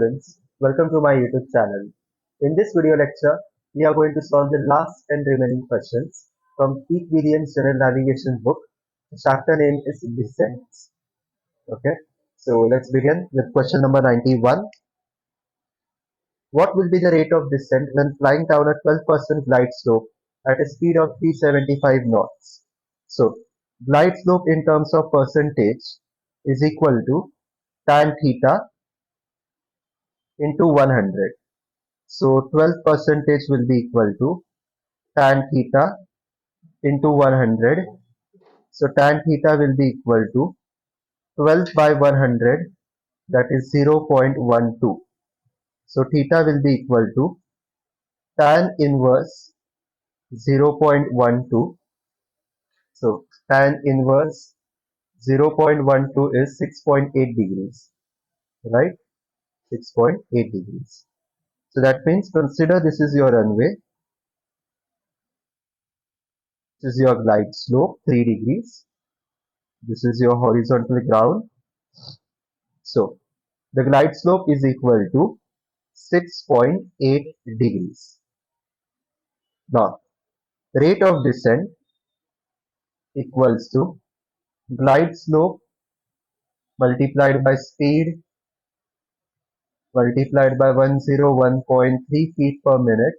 Friends, welcome to my YouTube channel. In this video lecture, we are going to solve the last 10 remaining questions from Peak Williams General Navigation book. The chapter name is Descents. Okay, so let's begin with question number 91. What will be the rate of descent when flying down a 12% glide slope at a speed of 375 knots? So, glide slope in terms of percentage is equal to tan theta into 100. So 12 percentage will be equal to tan theta into 100. So tan theta will be equal to 12 by 100, that is 0.12. So theta will be equal to tan inverse 0.12. So tan inverse 0.12 is 6.8 degrees, right? 6.8 degrees. So that means consider this is your runway. This is your glide slope 3 degrees. This is your horizontal ground. So the glide slope is equal to 6.8 degrees. Now, rate of descent equals to glide slope multiplied by speed multiplied by 101.3 feet per minute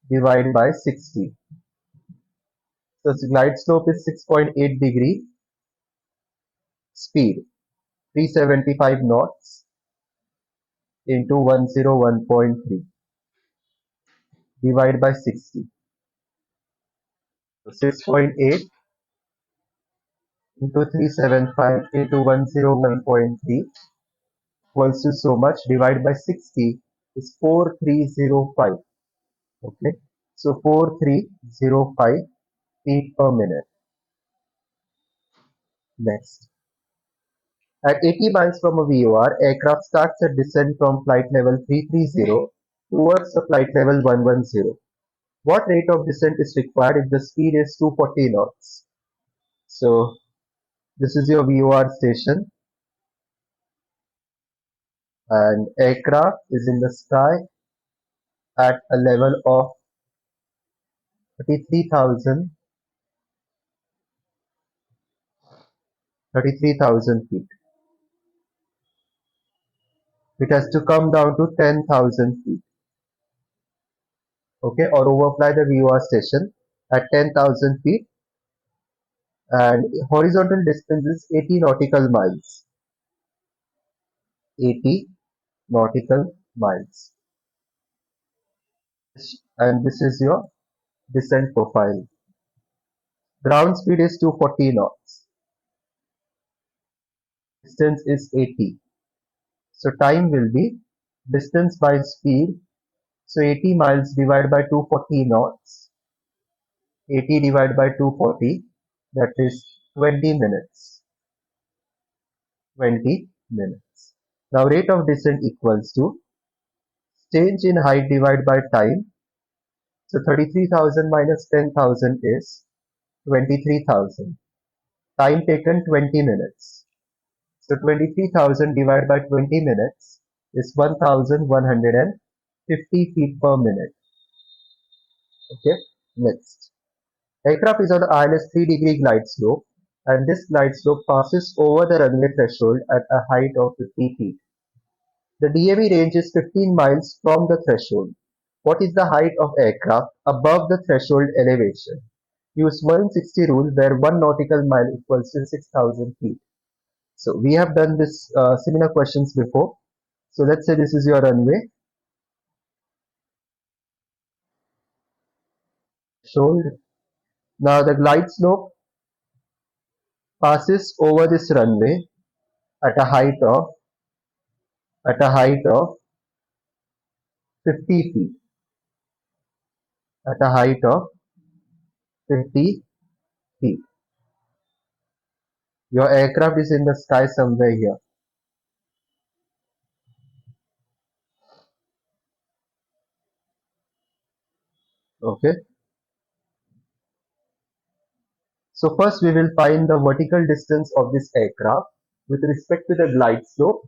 divided by 60. So glide slope is 6.8 degree, speed 375 knots into 101.3 divided by 60. So 6.8 into 375 into 101.3 equals to so much, divided by 60 is 4305. Okay, so 4305 feet per minute. Next, at 80 miles from a VOR, aircraft starts a descent from flight level 330 towards the flight level 110. What rate of descent is required if the speed is 240 knots? So this is your VOR station, and aircraft is in the sky at a level of 33,000 feet. It has to come down to 10,000 feet. Okay, or overfly the VOR station at 10,000 feet, and horizontal distance is 80 nautical miles. 80 nautical miles. And this is your descent profile. Ground speed is 240 knots. Distance is 80. So time will be distance by speed. So 80 miles divided by 240 knots. 80 divided by 240, that is 20 minutes. 20 minutes. Now rate of descent equals to change in height divided by time. So 33,000 minus 10,000 is 23,000. Time taken 20 minutes. So 23,000 divided by 20 minutes is 1,150 feet per minute. Okay, next. Aircraft is on ILS 3-degree glide slope, and this glide slope passes over the runway threshold at a height of 50 feet. The DAV range is 15 miles from the threshold. What is the height of aircraft above the threshold elevation? Use 160 rule where 1 nautical mile equals to 6,000 feet. So we have done this similar questions before. So let's say this is your runway. Threshold. Now the glide slope passes over this runway at a height of 50 feet. At a height of 50 feet. Your aircraft is in the sky somewhere here. Okay. So first we will find the vertical distance of this aircraft with respect to the glide slope,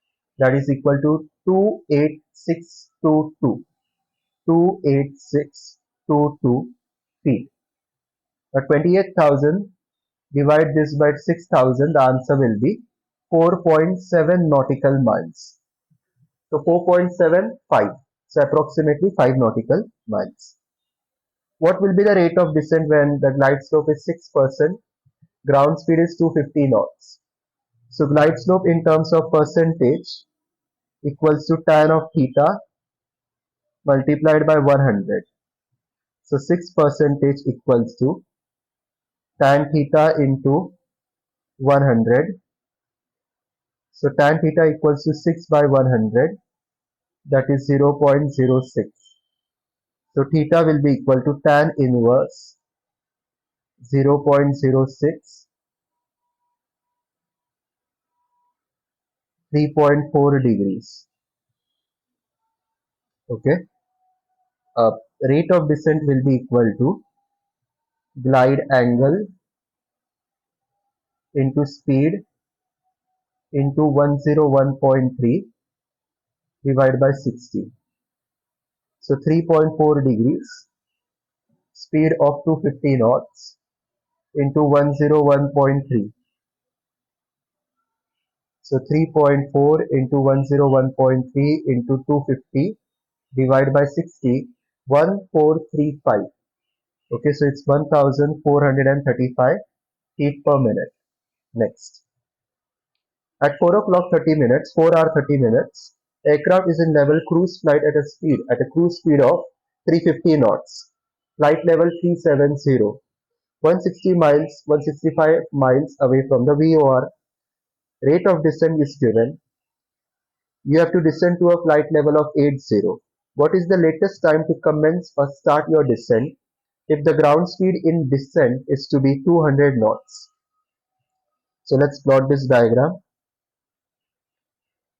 that is equal to 28622. 28622 feet. Now 28,000, divide this by 6,000, the answer will be 4.7 nautical miles. So 4.75, so approximately 5 nautical miles. What will be the rate of descent when the glide slope is 6%, ground speed is 250 knots? So glide slope in terms of percentage equals to tan of theta multiplied by 100. So 6% equals to tan theta into 100. So tan theta equals to 6 by 100, that is 0.06. So theta will be equal to tan inverse 0.06, 3.4 degrees. Okay. Uh, Rate of descent will be equal to glide angle into speed into 101.3 divided by 60. So 3.4 degrees, speed of 250 knots into 101.3. So 3.4 into 101.3 into 250 divided by 60, 1435. Okay, so it's 1435 feet per minute. Next. At 4 o'clock 30 minutes, 4 hour 30 minutes, aircraft is in level cruise flight at a cruise speed of 350 knots. Flight level 370. 160 miles, 165 miles away from the VOR. Rate of descent is given. You have to descend to a flight level of 80. What is the latest time to commence or start your descent if the ground speed in descent is to be 200 knots? So let's plot this diagram.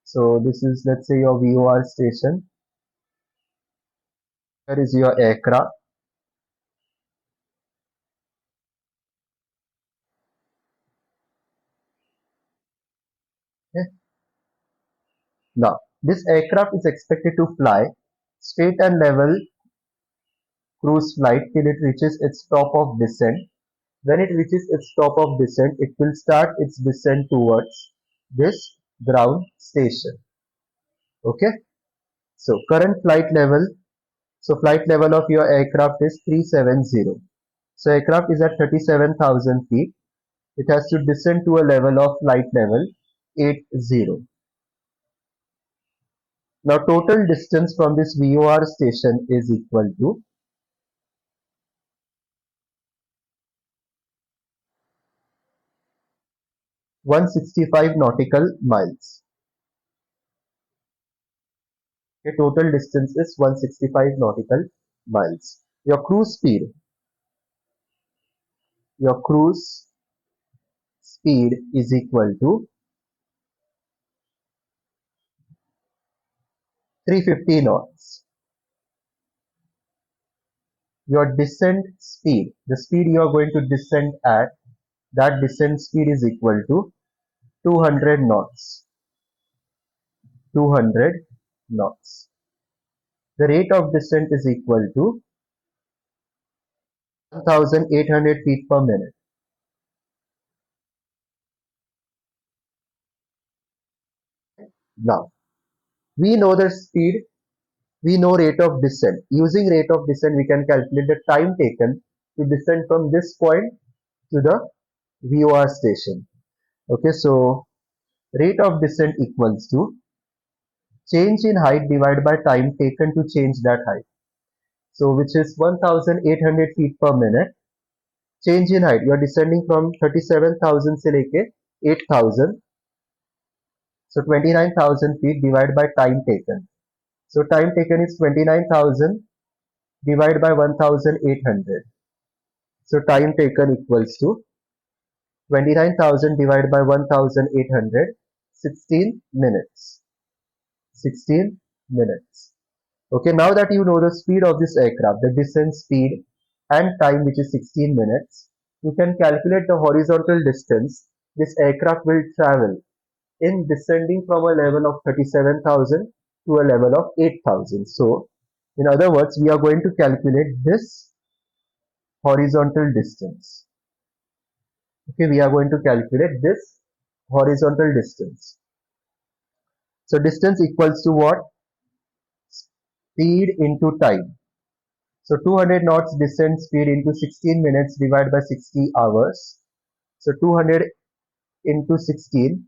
So this is, let's say, your VOR station. Here is your aircraft. Okay. Now, this aircraft is expected to fly straight and level cruise flight till it reaches its top of descent. When it reaches its top of descent, it will start its descent towards this ground station. Okay. So current flight level. So flight level of your aircraft is 370. So aircraft is at 37,000 feet. It has to descend to a level of flight level 80. Now total distance from this VOR station is equal to 165 nautical miles. Okay, total distance is 165 nautical miles. Your cruise speed is equal to 350 knots. Your descent speed, the speed you are going to descend at, that descent speed is equal to 200 knots. 200 knots. The rate of descent is equal to 1800 feet per minute. Now, we know the speed, we know rate of descent. Using rate of descent, we can calculate the time taken to descend from this point to the VOR station. Okay, so rate of descent equals to change in height divided by time taken to change that height. So which is 1800 feet per minute. Change in height, you are descending from 37,000 se leke 8,000. So 29,000 feet divided by time taken. So time taken is 29,000 divided by 1,800. So time taken equals to 29,000 divided by 1,800, 16 minutes. 16 minutes. Okay, now that you know the speed of this aircraft, the descent speed and time, which is 16 minutes, you can calculate the horizontal distance this aircraft will travel in descending from a level of 37,000 to a level of 8,000. So, in other words, we are going to calculate this horizontal distance. Okay, we are going to calculate this horizontal distance. So, distance equals to what? Speed into time. So, 200 knots descent speed into 16 minutes divided by 60 hours. So, 200 into 16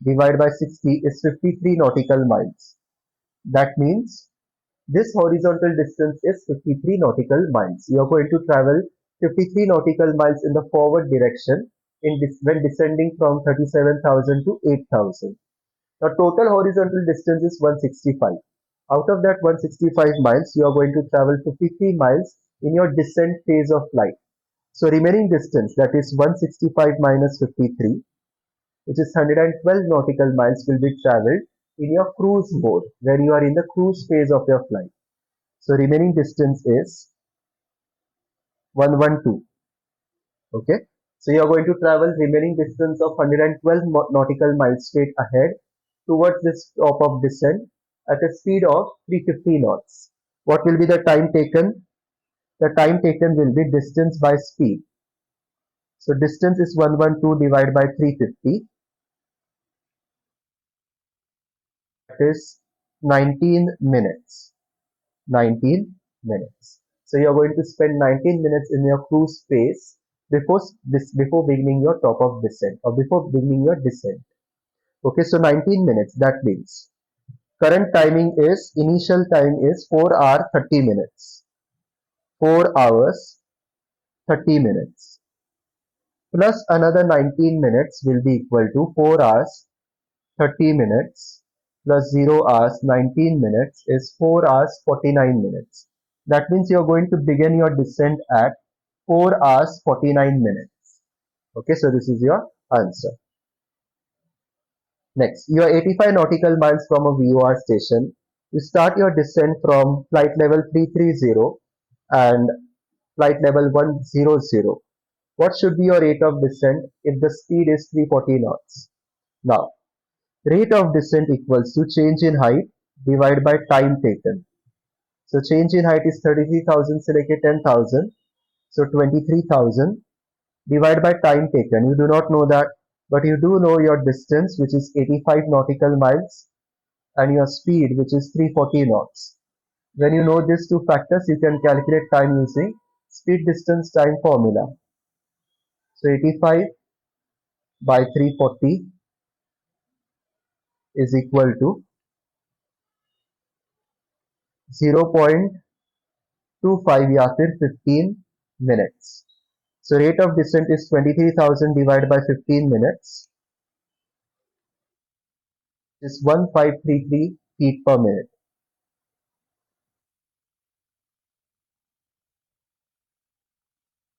divided by 60 is 53 nautical miles. That means this horizontal distance is 53 nautical miles. You are going to travel 53 nautical miles in the forward direction when descending from 37,000 to 8,000. Now total horizontal distance is 165. Out of that 165 miles, you are going to travel 53 miles in your descent phase of flight. So remaining distance, that is 165 minus 53, which is 112 nautical miles, will be traveled in your cruise mode, where you are in the cruise phase of your flight. So remaining distance is 112. Okay. So you are going to travel remaining distance of 112 nautical miles straight ahead towards this top of descent at a speed of 350 knots. What will be the time taken? The time taken will be distance by speed. So distance is 112 divided by 350. That is 19 minutes. 19 minutes. So you are going to spend 19 minutes in your cruise phase before beginning your top of descent or before beginning your descent. Okay, so 19 minutes. That means current timing is initial time is 4 hours 30 minutes. 4 hours 30 minutes plus another 19 minutes will be equal to 4 hours 30 minutes plus 0 hours 19 minutes is 4 hours 49 minutes. That means you are going to begin your descent at 4 hours 49 minutes. Okay, so this is your answer. Next, you are 85 nautical miles from a VOR station. You start your descent from flight level 330 and flight level 100. What should be your rate of descent if the speed is 340 knots? Now, rate of descent equals to change in height divided by time taken. So change in height is 33,000, select 10,000. So 23,000 divided by time taken. You do not know that, but you do know your distance, which is 85 nautical miles, and your speed, which is 340 knots. When you know these two factors, you can calculate time using speed distance time formula. So 85 by 340 is equal to 0.25 या फिर 15 minutes. So rate of descent is 23,000 divided by 15 minutes is 1533 feet per minute.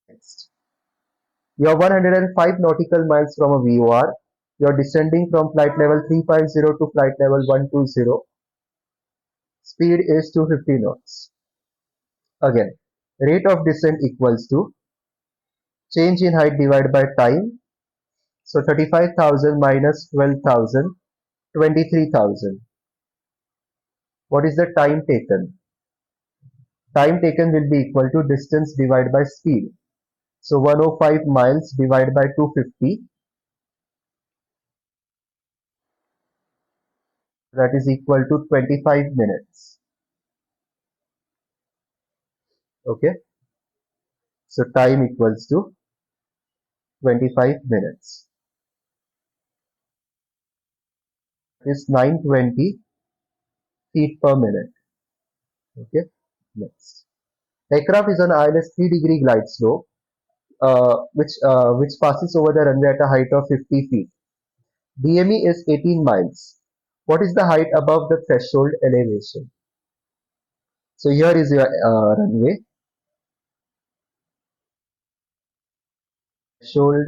Next. You are 105 nautical miles from a VOR. You are descending from flight level 350 to flight level 120. Speed is 250 knots. Again, rate of descent equals to change in height divided by time. So 35,000 minus 12,000, 23,000. What is the time taken? Time taken will be equal to distance divided by speed. So 105 miles divided by 250, that is equal to 25 minutes. Okay, so time equals to 25 minutes. Is 920 feet per minute. Okay, next. Aircraft is on ILS 3-degree glide slope, which passes over the runway at a height of 50 feet. DME is 18 miles. What is the height above the threshold elevation? So here is your runway. Threshold.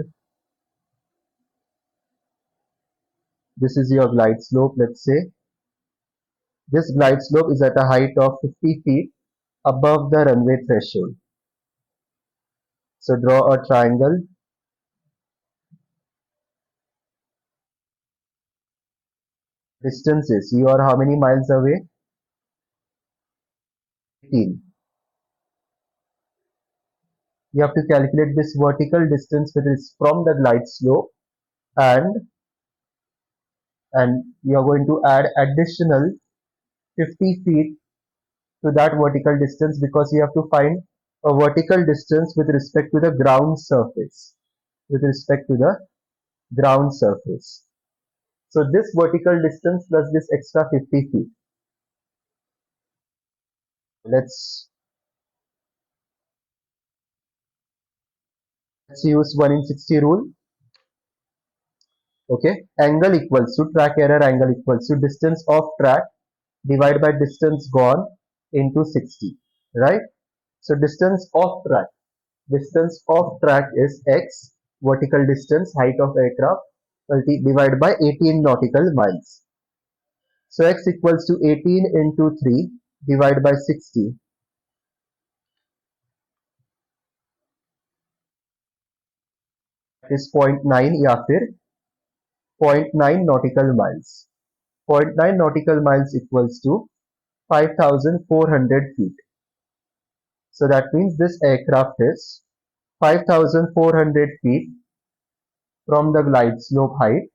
This is your glide slope. Let's say this glide slope is at a height of 50 feet above the runway threshold. So draw a triangle. Distance is, you are how many miles away? 18. You have to calculate this vertical distance which is from the glide slope, and you are going to add additional 50 feet to that vertical distance, because you have to find a vertical distance with respect to the ground surface. With respect to the ground surface. So this vertical distance plus this extra 50 feet. Let's use 1 in 60 rule. Okay. Angle equals to track error angle equals to distance of track divided by distance gone into 60. Right. So distance of track is x, vertical distance, height of aircraft, divided by 18 nautical miles. So x equals to 18 into 3 divided by 60. That is 0.9 या फिर 0.9 nautical miles. 0.9 nautical miles equals to 5,400 feet. So that means this aircraft is 5,400 feet from the glide slope height.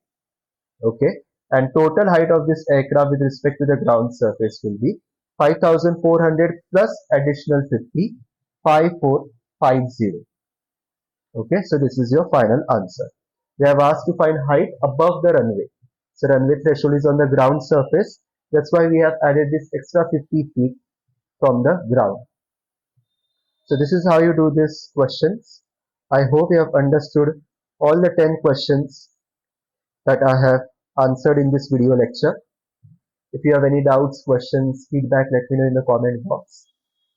Okay. And total height of this aircraft with respect to the ground surface will be 5,400 plus additional 50, 5,450. Okay, so this is your final answer. They have asked to find height above the runway. So runway threshold is on the ground surface. That's why we have added this extra 50 feet from the ground. So this is how you do these questions. I hope you have understood all the 10 questions that I have answered in this video lecture. If you have any doubts, questions, feedback, let me know in the comment box.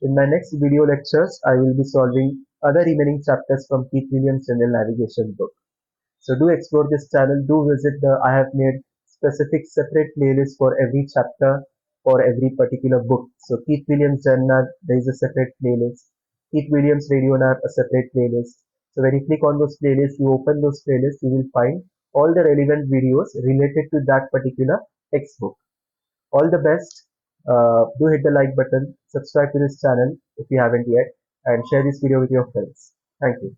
In my next video lectures, I will be solving other remaining chapters from Keith Williams' General Navigation book. So do explore this channel, do visit I have made specific separate playlists for every chapter or every particular book. So Keith Williams Journal, there is a separate playlist. Keith Williams Radio Nav, a separate playlist. So when you click on those playlists, you open those playlists, you will find all the relevant videos related to that particular textbook. All the best. Do hit the like button, subscribe to this channel if you haven't yet, and share this video with your friends. Thank you.